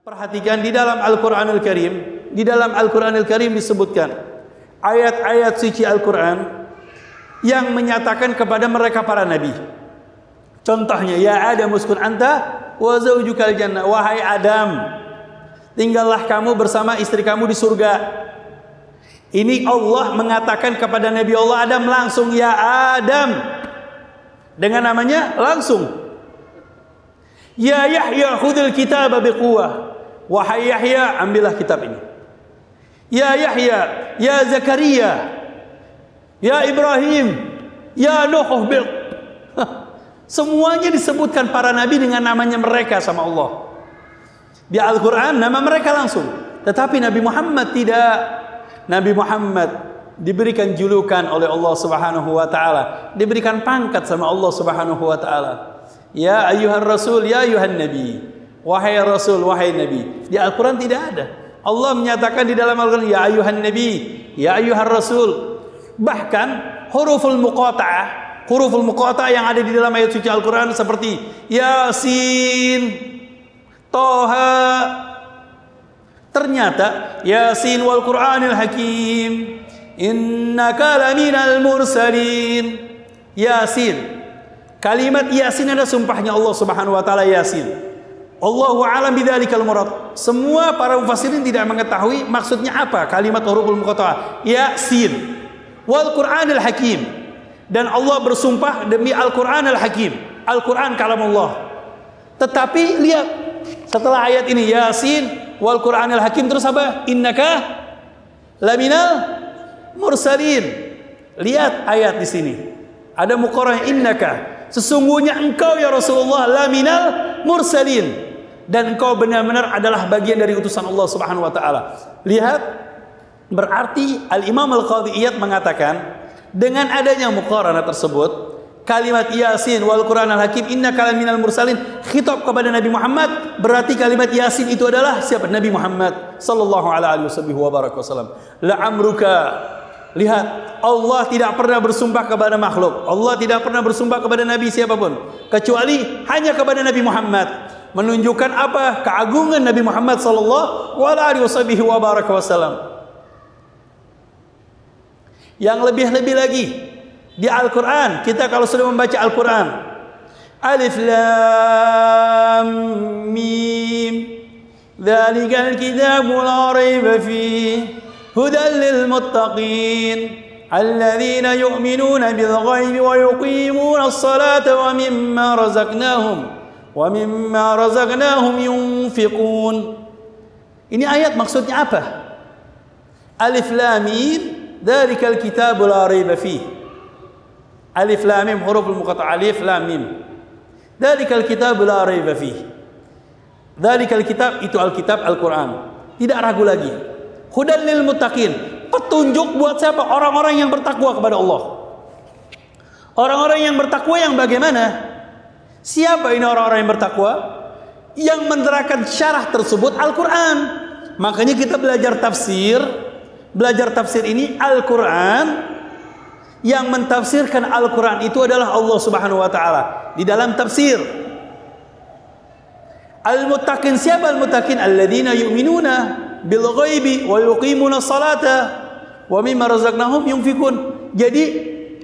Perhatikan di dalam Al-Qur'anul Karim, disebutkan ayat-ayat suci Al-Qur'an yang menyatakan kepada mereka para nabi. Contohnya, ya Adam uskun anta wa zaujukal jannah, wahai Adam, tinggallah kamu bersama istri kamu di surga. Ini Allah mengatakan kepada Nabi Allah Adam langsung, ya Adam, dengan namanya langsung. Ya Yahya khudhil kitaba biquwwah, wahai Yahya, ambillah kitab ini. Ya Yahya, ya Zakaria, ya Ibrahim, ya Nuh, semuanya disebutkan para nabi dengan namanya mereka sama Allah. Di Al-Quran nama mereka langsung. Tetapi Nabi Muhammad tidak. Nabi Muhammad diberikan julukan oleh Allah Subhanahu wa taala, diberikan pangkat sama Allah Subhanahu wa taala. Ya ayyuhar rasul, ya ayyuhan nabi, wahai rasul, wahai nabi. Di Al-Quran tidak ada. Allah menyatakan di dalam Al-Quran, ya ayyuhan nabi, ya ayyuhar rasul. Bahkan huruful muqata'ah yang ada di dalam ayat suci Al-Quran seperti Yasin, Toha, ternyata Yasin wal Qur'anil Hakim, innaka laminal mursalin. Yasin, kalimat Yasin ada sumpahnya Allah Subhanahu wa taala Yasin. Allahu a'lam bidzalikal murad. Semua para mufassirin tidak mengetahui maksudnya apa kalimat huruful muqatta'ah Yasin wal Qur'anil Hakim. Dan Allah bersumpah demi Al-Qur'an Al-Hakim. Al-Qur'an kalamullah. Tetapi lihat setelah ayat ini Yasin wal Qur'an Al-Hakim terus apa? Innaka laminal mursalin. Lihat ayat di sini. Ada muqarrah innaka. Sesungguhnya engkau ya Rasulullah laminal mursalin. Dan engkau benar-benar adalah bagian dari utusan Allah Subhanahu wa taala. Lihat, berarti Al-Imam Al-Qadhi Iyad mengatakan dengan adanya muqaranah tersebut, kalimat Yasin wal Qur'an al-Hakim innaka laminal mursalin khitab kepada Nabi Muhammad, berarti kalimat Yasin itu adalah siapa? Nabi Muhammad sallallahu alaihi wasallam. La'amruka. Lihat, Allah tidak pernah bersumpah kepada makhluk. Allah tidak pernah bersumpah kepada nabi siapapun kecuali hanya kepada Nabi Muhammad. Menunjukkan apa? Keagungan Nabi Muhammad sallallahu alaihi wasallam. Yang lebih-lebih lagi di Al-Quran, kita kalau sudah membaca Al-Quran, Alif Lam Mim, dzalikal kitabu la raiba fihi, hudan lil muttaqin, alladzina yu'minuna bil ghaibi wa yuqimuna as-salata wa mimma razaqnahum yunfiqun. Ini ayat maksudnya apa? Alif Lam Mim, dzalikal kitabu la raiba fihi. Alif lam mim huruful muqatta'ah, alif lam mim. Dzalikal kitabu la raiba fihi. Dzalikal kitab itu Alkitab Al-Qur'an. Tidak ragu lagi. Hudan lil muttaqin. Petunjuk buat siapa? Orang-orang yang bertakwa kepada Allah. Orang-orang yang bertakwa yang bagaimana? Siapa ini orang-orang yang bertakwa? Yang menerangkan syarah tersebut Al-Qur'an. Makanya kita belajar tafsir. Belajar tafsir ini Al-Quran. Yang mentafsirkan Al-Quran itu adalah Allah Subhanahu wa ta'ala di dalam tafsir. Al-Muttaqin, siapa Al-Muttaqin? Alladzina yu'minuna bil ghaibi wa yuqimuna salata wa mimma razaqnahum yunfikun. Jadi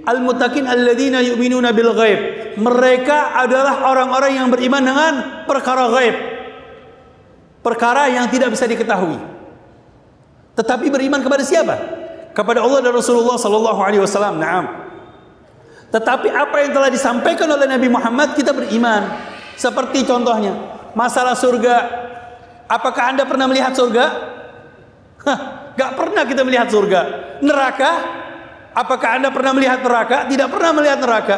Al-Muttaqin alladzina yu'minuna bil ghaib, mereka adalah orang-orang yang beriman dengan perkara ghaib, perkara yang tidak bisa diketahui. Tetapi beriman kepada siapa? Kepada Allah dan Rasulullah sallallahu alaihi wasallam. Naam. Tetapi apa yang telah disampaikan oleh Nabi Muhammad kita beriman. Seperti contohnya masalah surga. Apakah Anda pernah melihat surga? Gak pernah kita melihat surga. Neraka? Apakah Anda pernah melihat neraka? Tidak pernah melihat neraka.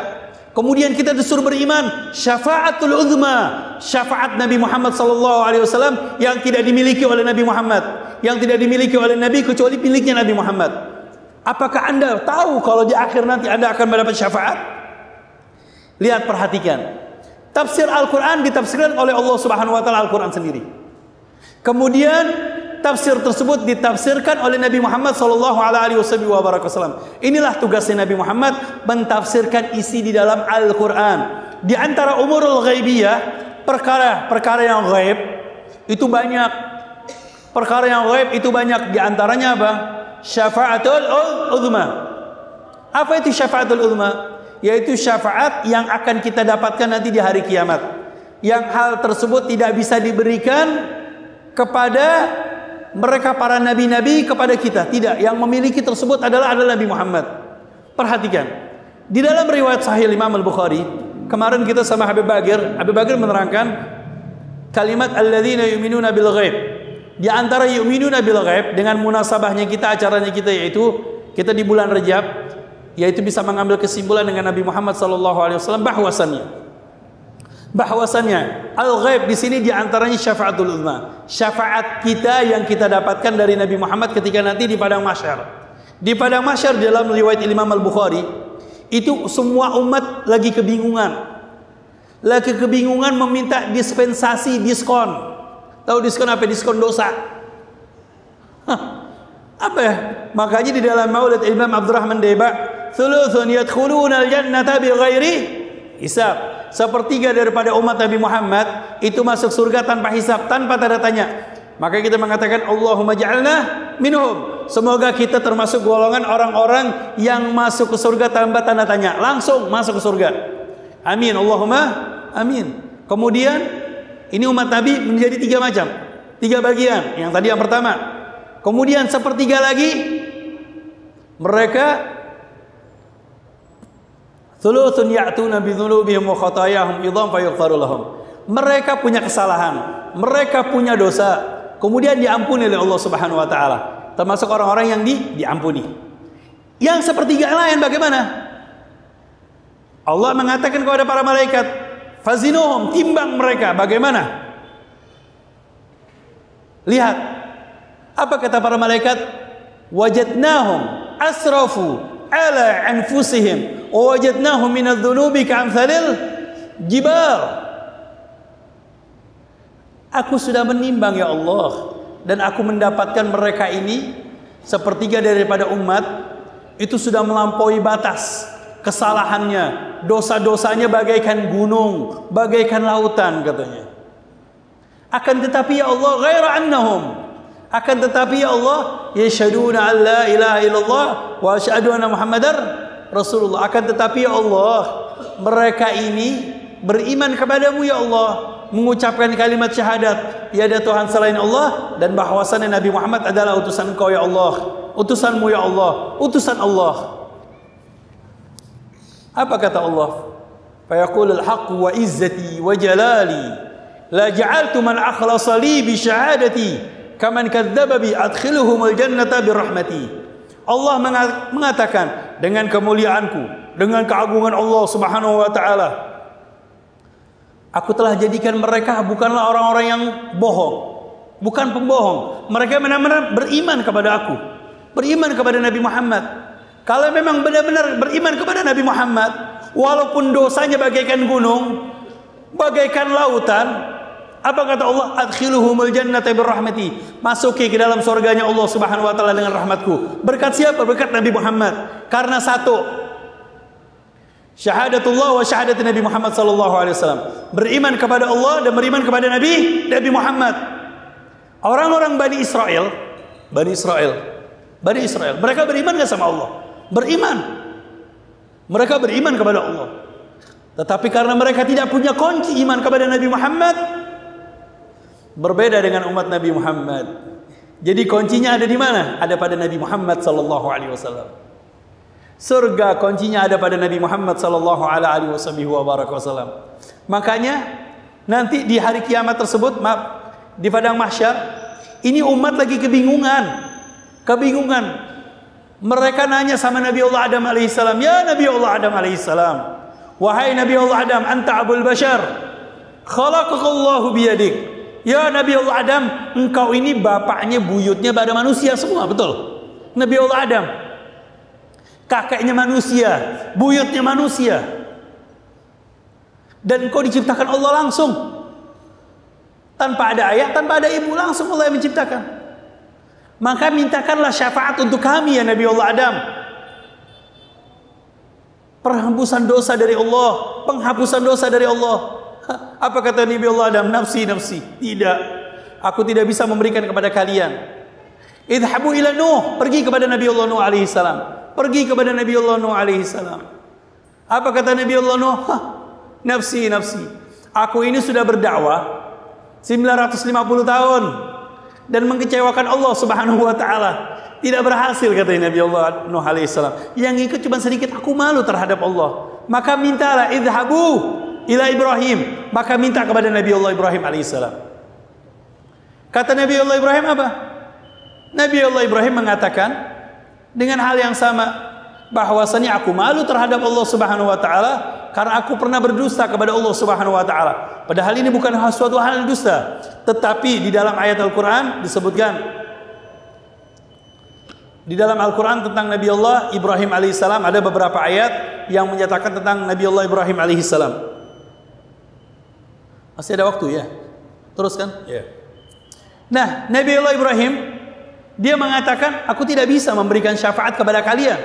Kemudian kita disuruh beriman syafaatul uzma, syafaat Nabi Muhammad sallallahu alaihi wasallam yang tidak dimiliki oleh Nabi Muhammad, yang tidak dimiliki oleh Nabi kecuali miliknya Nabi Muhammad. Apakah Anda tahu kalau di akhir nanti Anda akan mendapat syafaat? Lihat, perhatikan. Tafsir Al-Quran ditafsirkan oleh Allah Subhanahu wa taala Al-Quran sendiri. Kemudian tafsir tersebut ditafsirkan oleh Nabi Muhammad sallallahu alaihi wasallam. Inilah tugasnya Nabi Muhammad, mentafsirkan isi di dalam Al-Qur'an. Di antara umurul ghaibiyah, perkara yang ghaib itu banyak. Perkara yang ghaib itu banyak. Di antaranya apa? Syafa'atul uzma. Apa itu syafa'atul uzma? Yaitu syafaat yang akan kita dapatkan nanti di hari kiamat. Yang hal tersebut tidak bisa diberikan kepada mereka para nabi-nabi kepada kita. Tidak, yang memiliki tersebut adalah Nabi Muhammad. Perhatikan. Di dalam riwayat Sahih Imam Al-Bukhari, kemarin kita sama Habib Bagir menerangkan kalimat alladzina yu'minuna bil ghaib. Di antara yu'minuna bil ghaib dengan munasabahnya kita, acaranya kita, yaitu kita di bulan Rajab, yaitu bisa mengambil kesimpulan dengan Nabi Muhammad sallallahu alaihi wasallam bahwasannya al-ghaib di sini di antaranya syafaatul uzma. Syafaat kita yang kita dapatkan dari Nabi Muhammad ketika nanti di padang mahsyar. Di padang mahsyar dalam riwayat Imam Al-Bukhari, itu semua umat lagi kebingungan. Lagi kebingungan meminta dispensasi, diskon. Tahu diskon apa? Diskon dosa. Apa ya? Makanya di dalam Maulid Imam Abdurrahman Deba, thuluthun yadkhuluna al-jannata bighairi hisab. Sepertiga daripada umat Nabi Muhammad itu masuk surga tanpa hisab, tanpa tanda tanya. Maka kita mengatakan Allahumma ja'alna minhum. Semoga kita termasuk golongan orang-orang yang masuk ke surga tanpa tanda tanya, langsung masuk ke surga. Amin, Allahumma amin. Kemudian ini umat Nabi menjadi 3 macam, 3 bagian. Yang tadi yang pertama. Kemudian sepertiga lagi mereka thuluthun ya'tuna bi dzunubihim wa khatayahum idham fayaghfaru lahum. Mereka punya kesalahan, mereka punya dosa, kemudian diampuni oleh Allah Subhanahu wa taala. Termasuk orang-orang yang diampuni. Yang sepertiga lain bagaimana? Allah mengatakan kepada para malaikat, fazinuhum, timbang mereka. Bagaimana? Lihat, apa kata para malaikat? Wajadnahum asrafu ala anfusihim wa wajadnahum min adh-dhunubi ka'amthalil jibal. Aku sudah menimbang ya Allah, dan aku mendapatkan mereka ini sepertiga daripada umat itu sudah melampaui batas kesalahannya, dosa-dosanya bagaikan gunung, bagaikan lautan katanya. Akan tetapi ya Allah, ghaira annahum, akan tetapi ya Allah, yashhaduna an la ilaha illallah wa asyhadu anna Muhammadar Rasulullah. Akan tetapi ya Allah, mereka ini beriman kepadamu ya Allah, mengucapkan kalimat syahadat tiada Tuhan selain Allah, dan bahwasannya Nabi Muhammad adalah utusan Engkau ya Allah, utusanmu ya Allah, utusan Allah. Apa kata Allah? Fa yaqulul haqqu wa izzati wa jalali la ja'altu man akhlasa li bi syahadati kaman kadzdzaba bi adkhiluhumul jannata bi rahmati. Allah mengatakan, dengan kemuliaanku, dengan keagungan Allah Subhanahu wa taala, aku telah jadikan mereka bukanlah orang-orang yang bohong, bukan pembohong. Mereka benar-benar beriman kepada aku, beriman kepada Nabi Muhammad. Kalau memang benar-benar beriman kepada Nabi Muhammad, walaupun dosanya bagaikan gunung, bagaikan lautan, apa kata Allah? Adkhiluhumul jannata birrahmati. Masuki ke dalam surganya Allah Subhanahu wa taala dengan rahmatku. Berkat siapa? Berkat Nabi Muhammad. Karena satu, syahadatullah wa syahadat Nabi Muhammad sallallahu alaihi wasallam. Beriman kepada Allah dan beriman kepada Nabi Muhammad. Orang-orang Bani Israel, mereka beriman enggak sama Allah? Beriman. Mereka beriman kepada Allah. Tetapi karena mereka tidak punya kunci iman kepada Nabi Muhammad, berbeda dengan umat Nabi Muhammad. Jadi kuncinya ada di mana? Ada pada Nabi Muhammad sallallahu alaihi wasallam. Surga kuncinya ada pada Nabi Muhammad sallallahu alaihi wasallam. Makanya nanti di hari kiamat tersebut, di padang mahsyar, ini umat lagi kebingungan. Mereka nanya sama Nabi Allah Adam alaihissalam, ya Nabi Allah Adam alaihissalam, wahai Nabi Allah Adam, anta abul bashar, khalaqakallahu biyadik. Ya Nabi Allah Adam, engkau ini bapaknya buyutnya pada manusia semua, betul? Nabi Allah Adam, kakeknya manusia, buyutnya manusia, dan engkau diciptakan Allah langsung, tanpa ada ayah, tanpa ada ibu, langsung Allah yang menciptakan. Maka mintakanlah syafaat untuk kami ya Nabi Allah Adam. Perhambusan dosa dari Allah, penghapusan dosa dari Allah. Apa kata Nabi Allah Adam? Nafsi, nafsi. Tidak, aku tidak bisa memberikan kepada kalian. Idhabu ila Nuh, pergi kepada Nabi Allah Nuh alaihi salam. Pergi kepada Nabi Allah Nuh alaihi salam. Apa kata Nabi Allah Nuh? Nafsi, nafsi. Aku ini sudah berdakwah 950 tahun dan mengecewakan Allah Subhanahu wa taala. Tidak berhasil kata Nabi Allah Nuh alaihi salam. Yang ikut cuma sedikit, aku malu terhadap Allah. Maka mintalah idhabu ila Ibrahim, maka minta kepada Nabi Allah Ibrahim alaihissalam. Kata Nabi Allah Ibrahim apa? Nabi Allah Ibrahim mengatakan dengan hal yang sama, bahwasanya aku malu terhadap Allah Subhanahu wa taala karena aku pernah berdusta kepada Allah Subhanahu wa taala. Padahal ini bukan suatu hal dusta, tetapi di dalam ayat Al-Qur'an disebutkan, di dalam Al-Quran tentang Nabi Allah Ibrahim alaihissalam ada beberapa ayat yang menyatakan tentang Nabi Allah Ibrahim alaihissalam. Masih ada waktu ya? Teruskan? Ya. Nah, Nabi Allah Ibrahim dia mengatakan, aku tidak bisa memberikan syafaat kepada kalian.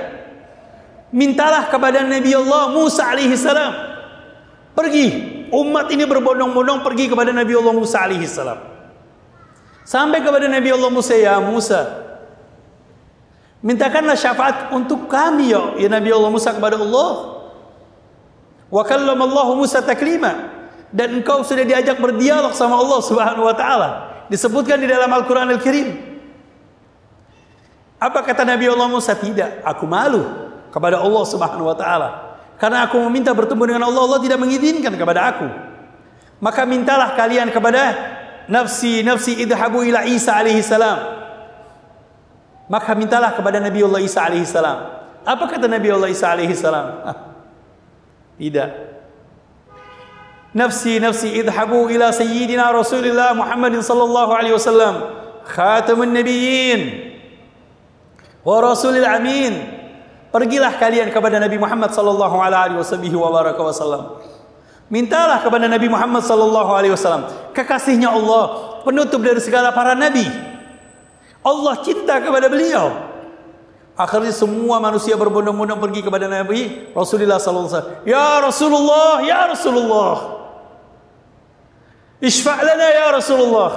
Mintalah kepada Nabi Allah Musa alaihissalam. Pergi, umat ini berbondong-bondong pergi kepada Nabi Allah Musa alaihissalam. Sampai kepada Nabi Allah Musa, ya Musa, mintakanlah syafaat untuk kami ya Nabi Allah Musa kepada Allah. Wa kallamallahu Musa taklima. Dan engkau sudah diajak berdialog sama Allah Subhanahu wa taala. Disebutkan di dalam Al-Qur'an Al-Karim. Apa kata Nabi Allah Musa? Tidak, aku malu kepada Allah Subhanahu wa taala. Karena aku meminta bertemu dengan Allah, Allah tidak mengizinkan kepada aku. Maka mintalah kalian kepada nafsi, nafsi idhabu ila Isa alaihi salam. Maka mintalah kepada Nabi Allah Isa alaihi salam. Apa kata Nabi Allah Isa alaihi salam? Tidak. Nafsi, nafsi idhabu ila sayyidina Rasulillah Muhammadin sallallahu alaihi wasallam, khatamun nabiyyin wa rasulil amin. Pergilah kalian kepada Nabi Muhammad sallallahu alaihi wasallam. Mintalah kepada Nabi Muhammad sallallahu alaihi wasallam, kekasihnya Allah, penutup dari segala para nabi. Allah cinta kepada beliau. Akhirnya semua manusia berbondong-bondong pergi kepada Nabi Rasulullah sallallahu alaihi wasallam. Ya Rasulullah, ya Rasulullah. Ishfa' lana ya Rasulullah.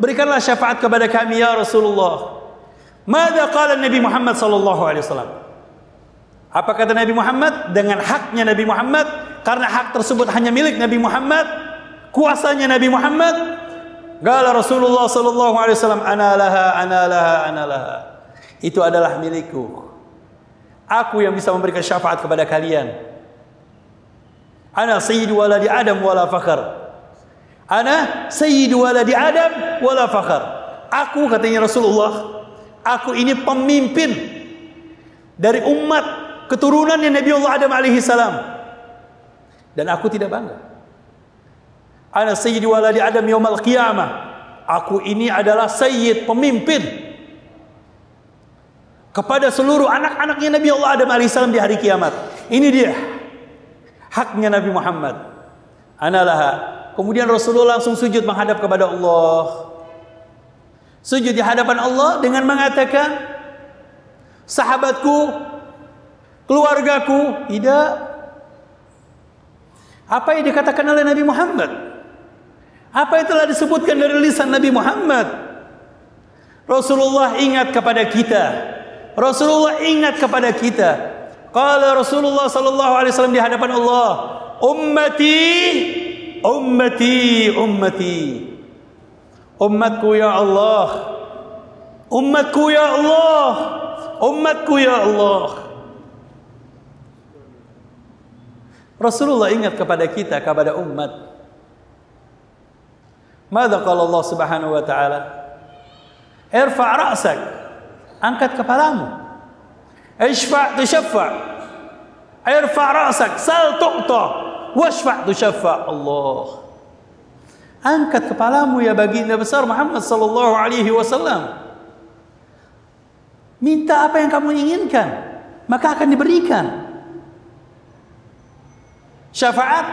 Berikanlah syafaat kepada kami ya Rasulullah. Mada qala Nabi Muhammad sallallahu alaihi wasallam? Apa kata Nabi Muhammad? Dengan haknya Nabi Muhammad, karena hak tersebut hanya milik Nabi Muhammad, kuasanya Nabi Muhammad. Qala Rasulullah sallallahu alaihi wasallam, ana laha, ana laha, ana laha. Itu adalah milikku. Aku yang bisa memberikan syafaat kepada kalian. Ana sayyidu waladi Adam wala fakhr. Ana sayyidu waladi Adam wala fakhr. Aku, katanya Rasulullah, aku ini pemimpin dari umat keturunannya Nabi Allah Adam alaihi salam, dan aku tidak bangga. Ana sayyidu waladi Adam yaumal qiyamah. Aku ini adalah sayyid, pemimpin kepada seluruh anak-anaknya Nabi Allah Adam alaihissalam di hari kiamat. Ini dia haknya Nabi Muhammad. Analaha. Kemudian Rasulullah langsung sujud menghadap kepada Allah. Sujud di hadapan Allah dengan mengatakan, sahabatku, keluargaku. Tidak. Apa yang dikatakan oleh Nabi Muhammad? Apa yang telah disebutkan dari lisan Nabi Muhammad? Rasulullah ingat kepada kita. Rasulullah ingat kepada kita. Qala Rasulullah sallallahu alaihi wasallam di hadapan Allah, ummati, ummati, ummati. Umatku ya Allah. Umatku ya Allah. Umatku ya Allah. Rasulullah ingat kepada kita, kepada umat. Mada qala Allah Subhanahu wa taala? Irfa' ra'sak. Angkat kepalamu. Ishfa' tushaffa'. Irfa' ra'sak, sal tu'ta, washfa' tushaffa'. Allah. Angkat kepalamu ya baginda besar Muhammad sallallahu alaihi wasallam. Minta apa yang kamu inginkan, maka akan diberikan. Syafaat,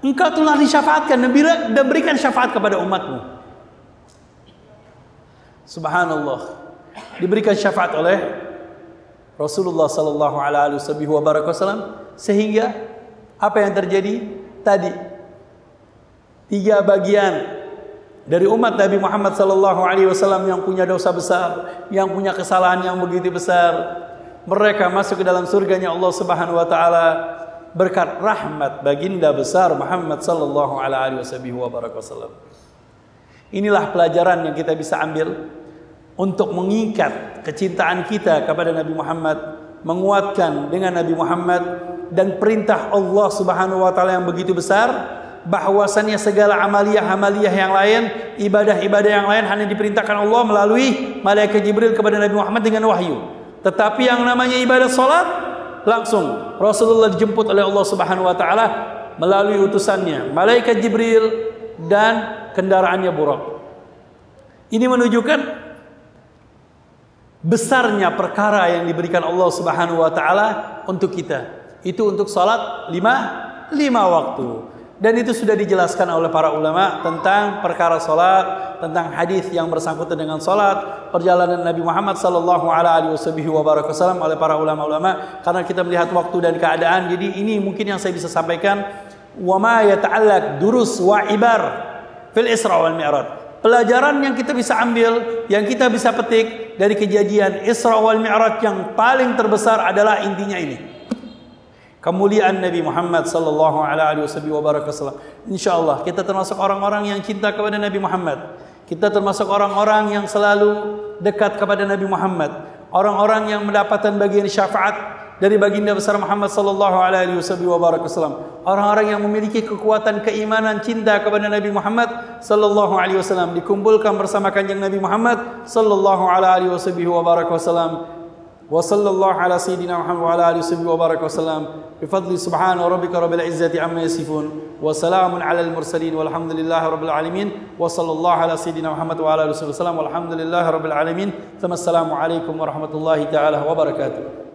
engkau telah disyafaatkan dan berikan syafaat kepada umatmu. Subhanallah. Diberikan syafaat oleh Rasulullah sallallahu alaihi wasallam, sehingga apa yang terjadi tadi? 3 bagian dari umat Nabi Muhammad sallallahu alaihi wasallam yang punya dosa besar, yang punya kesalahan yang begitu besar, mereka masuk ke dalam surganya Allah Subhanahu wa taala berkat rahmat baginda besar Muhammad sallallahu alaihi wasallam. Inilah pelajaran yang kita bisa ambil untuk mengikat kecintaan kita kepada Nabi Muhammad, menguatkan dengan Nabi Muhammad, dan perintah Allah Subhanahu wa taala yang begitu besar, bahwasannya segala amaliyah-amaliyah yang lain, ibadah-ibadah yang lain hanya diperintahkan Allah melalui malaikat Jibril kepada Nabi Muhammad dengan wahyu. Tetapi yang namanya ibadah salat, langsung Rasulullah dijemput oleh Allah Subhanahu wa taala melalui utusannya malaikat Jibril dan kendaraannya Buraq. Ini menunjukkan besarnya perkara yang diberikan Allah Subhanahu wa taala untuk kita. Itu untuk salat 5 waktu. Dan itu sudah dijelaskan oleh para ulama tentang perkara salat, tentang hadis yang bersangkutan dengan salat, perjalanan Nabi Muhammad sallallahu alaihi wasallam oleh para ulama-ulama. Karena kita melihat waktu dan keadaan, jadi ini mungkin yang saya bisa sampaikan. Wa ma yata'allaq durus wa ibar fil Isra wal Mi'raj. Pelajaran yang kita bisa ambil, yang kita bisa petik dari kejadian Isra wal Mi'raj yang paling terbesar adalah intinya ini. Kemuliaan Nabi Muhammad sallallahu alaihi wasallam. Insyaallah kita termasuk orang-orang yang cinta kepada Nabi Muhammad. Kita termasuk orang-orang yang selalu dekat kepada Nabi Muhammad. Orang-orang yang mendapatkan bagian syafaat dari baginda besar Muhammad sallallahu alaihi wasallam. Orang-orang yang memiliki kekuatan keimanan cinta kepada Nabi Muhammad sallallahu alaihi wasallam dikumpulkan bersama kanjeng Nabi Muhammad sallallahu alaihi wasallam. Wa sallallahu ala sayyidina Muhammad wa ala alihi wasallam. Bi fadli subhana rabbika rabbil izzati amma yasifun wa salamun ala al mursalin walhamdulillahi rabbil alamin. Wa sallallahu ala sayyidina Muhammad wa ala alihi wasallam walhamdulillahi rabbil alamin. Assalamu alaikum warahmatullahi taala wabarakatuh.